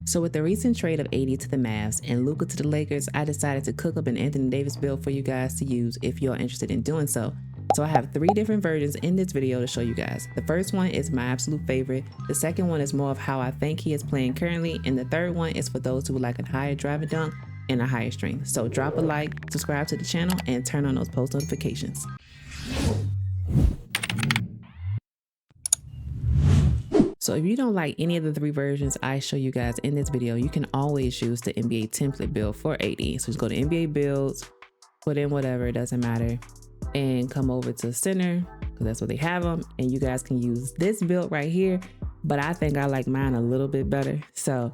So with the recent trade of AD to the Mavs and Luka to the Lakers, I decided to cook up an Anthony Davis build for you guys to use if you're interested in doing so. So I have 3 different versions in this video to show you guys. The first one is my absolute favorite. The second one is more of how I think he is playing currently. And the third one is for those who would like a higher drive and dunk and a higher strength. So drop a like, subscribe to the channel, and turn on those post notifications. So if you don't like any of the 3 versions I show you guys in this video, you can always use the NBA template build for AD. So just go to NBA builds, put in whatever, it doesn't matter, and come over to center, because that's what they have them. And you guys can use this build right here, but I think I like mine a little bit better. So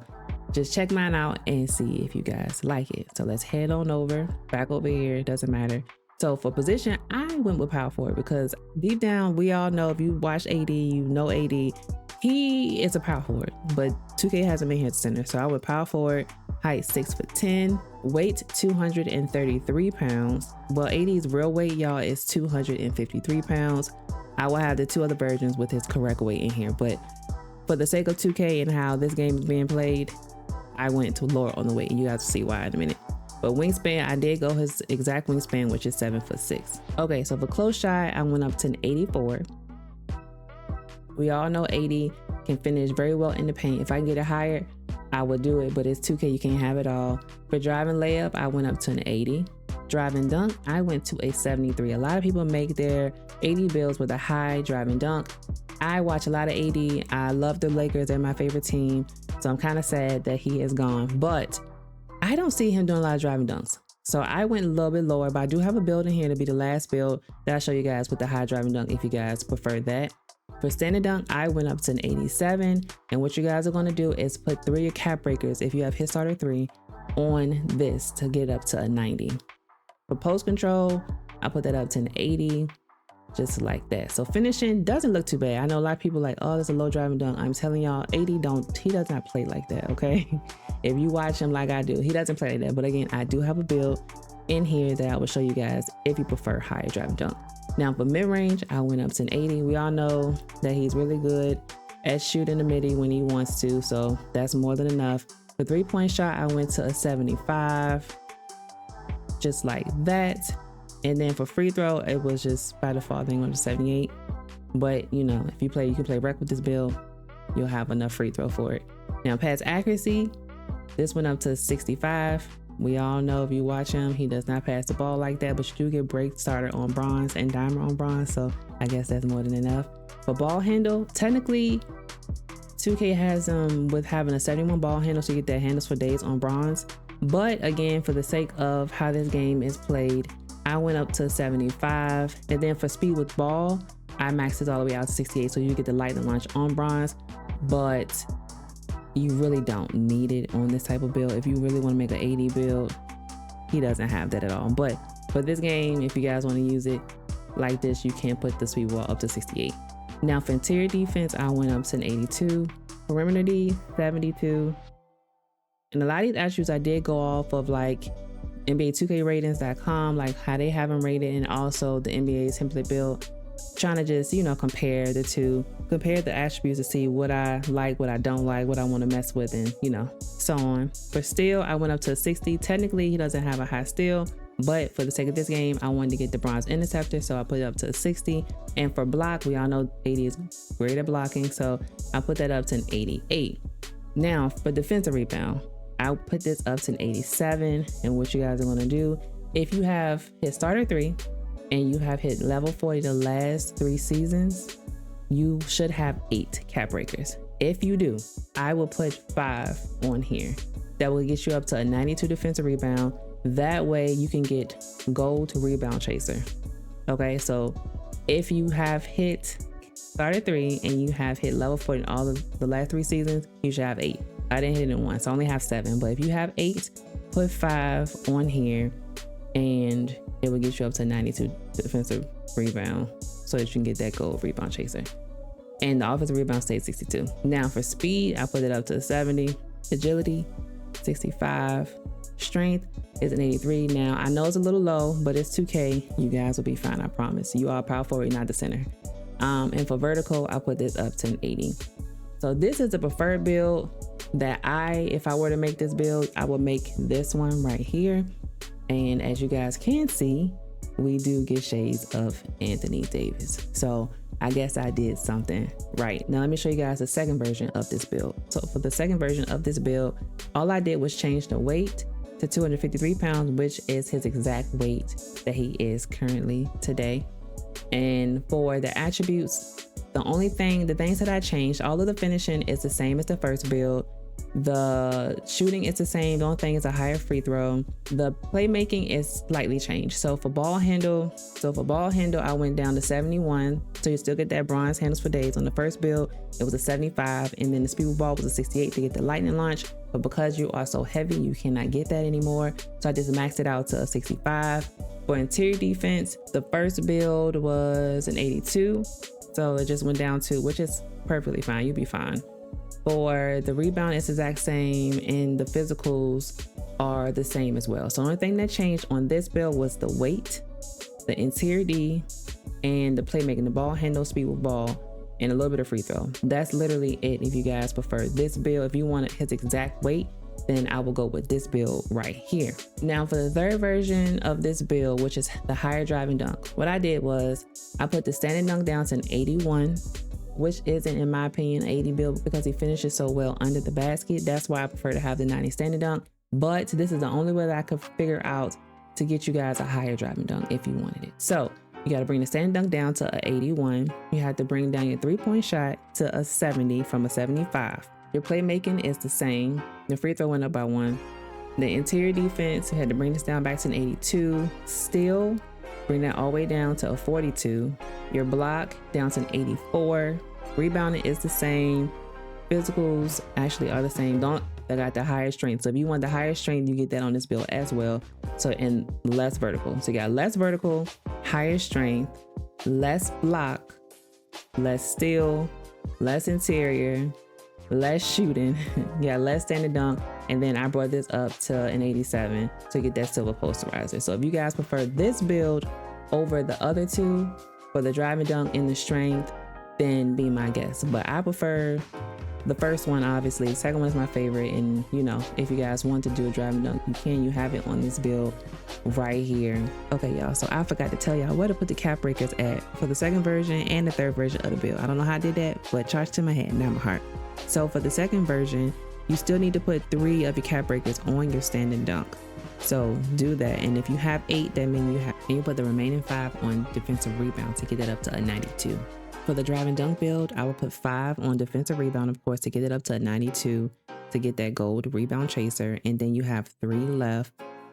just check mine out and see if you guys like it. So let's head on over, back over here, it doesn't matter. So for position, I went with power forward because deep down, we all know, if you watch AD, you know AD, he is a power forward, but 2K hasn't been here at center. So I went power forward, height 6'10", weight 233 pounds. Well, AD's real weight, y'all, is 253 pounds. I will have the 2 other versions with his correct weight in here, but for the sake of 2K and how this game is being played, I went to lower on the weight, and you guys will see why in a minute. But wingspan, I did go his exact wingspan, which is 7'6". Okay, so for close shot, I went up to an 84. We all know AD can finish very well in the paint. If I can get it higher, I would do it, but it's 2K, you can't have it all. For driving layup, I went up to an 80. Driving dunk, I went to a 73. A lot of people make their AD builds with a high driving dunk. I watch a lot of AD. I love the Lakers, they're my favorite team. So I'm kind of sad that he is gone, but I don't see him doing a lot of driving dunks. So I went a little bit lower, but I do have a build in here to be the last build that I'll show you guys with the high driving dunk if you guys prefer that. For standing dunk, I went up to an 87. And what you guys are going to do is put 3 of your cap breakers, if you have hit starter 3, on this to get up to a 90. For post control, I put that up to an 80, just like that. So finishing doesn't look too bad. I know a lot of people like, oh, there's a low driving dunk. I'm telling y'all, AD he does not play like that, okay? If you watch him like I do, he doesn't play like that. But again, I do have a build in here that I will show you guys if you prefer higher driving dunk. Now for mid-range, I went up to an 80. We all know that he's really good at shooting the midi when he wants to, so that's more than enough. For 3-point shot, I went to a 75, just like that. And then for free throw, it was just by default thing on the 78. But you know, if you can play rec with this build, you'll have enough free throw for it. Now pass accuracy, this went up to 65. We all know, if you watch him, he does not pass the ball like that, but you do get break starter on bronze and diamond on bronze, so I guess that's more than enough. For ball handle, technically 2K has with having a 71 ball handle, so you get that handles for days on bronze. But again, for the sake of how this game is played, I went up to 75. And then for speed with ball, I maxed it all the way out to 68, so you get the lightning launch on bronze. But you really don't need it on this type of build. If you really want to make an AD build, he doesn't have that at all. But for this game, if you guys want to use it like this, you can put the speed wall up to 68. Now for interior defense, I went up to an 82. Perimeter D, 72. And a lot of these attributes I did go off of like NBA2KRatings.com, like how they have them rated, and also the NBA template build, trying to just, you know, compare the attributes to see what I like, what I don't like, what I want to mess with, and you know, so on. For steal, I went up to a 60. Technically, he doesn't have a high steal, but for the sake of this game, I wanted to get the bronze interceptor, so I put it up to a 60. And for block, we all know AD is great at blocking, so I put that up to an 88. Now for defensive rebound, I'll put this up to an 87. And what you guys are going to do, if you have hit starter 3 and you have hit level 40 the last 3 seasons, you should have 8 cap breakers. If you do, I will put 5 on here. That will get you up to a 92 defensive rebound. That way you can get gold to rebound chaser. Okay, so if you have hit starter 3 and you have hit level 40 in all of the last 3 seasons, you should have 8. I didn't hit it in once, so I only have 7. But if you have 8, put 5 on here, and it will get you up to 92 defensive rebound, so that you can get that gold rebound chaser. And the offensive rebound stays 62. Now for speed, I put it up to 70. Agility, 65. Strength is an 83. Now I know it's a little low, but it's 2K. You guys will be fine, I promise. You are power forward, not the center. And for vertical, I put this up to an 80. So this is the preferred build. that if I were to make this build, I would make this one right here. And as you guys can see, we do get shades of Anthony Davis. So I guess I did something right. Now let me show you guys the second version of this build. So for the second version of this build, all I did was change the weight to 253 pounds, which is his exact weight that he is currently today. And for the attributes, the things that I changed, all of the finishing is the same as the first build. The shooting is the same. The only thing is a higher free throw. The playmaking is slightly changed. So for ball handle, I went down to 71. So you still get that bronze handles for days. On the first build, it was a 75, and then the speed ball was a 68 to get the lightning launch. But because you are so heavy, you cannot get that anymore. So I just maxed it out to a 65. For interior defense, the first build was an 82. So it just went down to, which is perfectly fine. You'll be fine. For the rebound, it's the exact same, and the physicals are the same as well. So the only thing that changed on this build was the weight, the interior D, and the playmaking, the ball handle, speed with ball, and a little bit of free throw. That's literally it. If you guys prefer this build, if you want his exact weight, then I will go with this build right here. Now for the third version of this build, which is the higher driving dunk, what I did was I put the standing dunk down to an 81, which isn't, in my opinion, an 80 build because he finishes so well under the basket. That's why I prefer to have the 90 standing dunk. But this is the only way that I could figure out to get you guys a higher driving dunk if you wanted it. So you got to bring the standing dunk down to an 81. You have to bring down your 3-point shot to a 70 from a 75. Your playmaking is the same. The free throw went up by 1. The interior defense, you had to bring this down back to an 82. Still, bring that all the way down to a 42. Your block down to an 84. Rebounding is the same. Physicals actually are the same. They got the higher strength. So if you want the higher strength, you get that on this build as well. So, and less vertical. So you got less vertical, higher strength, less block, less steal, less interior, less shooting. You got less standing dunk. And then I brought this up to an 87 to get that silver posterizer. So if you guys prefer this build over the other two for the driving dunk and the strength, then be my guest. But I prefer the first one, obviously. The second one is my favorite. And you know, if you guys want to do a driving dunk, you have it on this build right here. Okay, y'all. So I forgot to tell y'all where to put the cap breakers at for the second version and the third version of the build. I don't know how I did that, but charge to my head, not my heart. So for the second version, you still need to put 3 of your cap breakers on your standing dunk. So do that. And if you have 8, that means you put the remaining 5 on defensive rebound to get it up to a 92. For the driving dunk build, I will put 5 on defensive rebound, of course, to get it up to a 92 to get that gold rebound chaser. And then you have 3 left.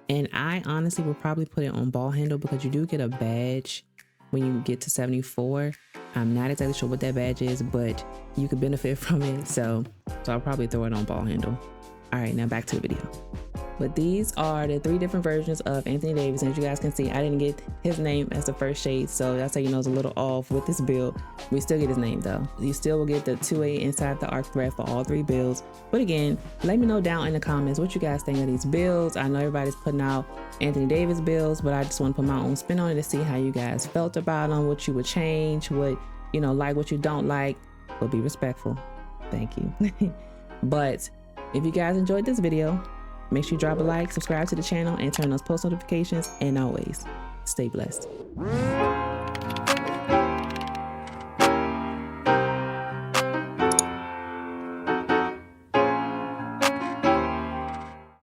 And I honestly would probably put it on ball handle because you do get a badge when you get to 74. I'm not exactly sure what that badge is, but you could benefit from it. So I'll probably throw it on ball handle. All right, now back to the video. But these are the 3 different versions of Anthony Davis. And as you guys can see, I didn't get his name as the first shade. So that's how you know it's a little off with this build. We still get his name though. You still will get the 2A inside the arc thread for all 3 builds. But again, let me know down in the comments what you guys think of these builds. I know everybody's putting out Anthony Davis builds, but I just want to put my own spin on it to see how you guys felt about them, what you would change, what, you know, like, what you don't like, but be respectful. Thank you. But if you guys enjoyed this video, make sure you drop a like, subscribe to the channel, and turn on those post notifications. And always stay blessed.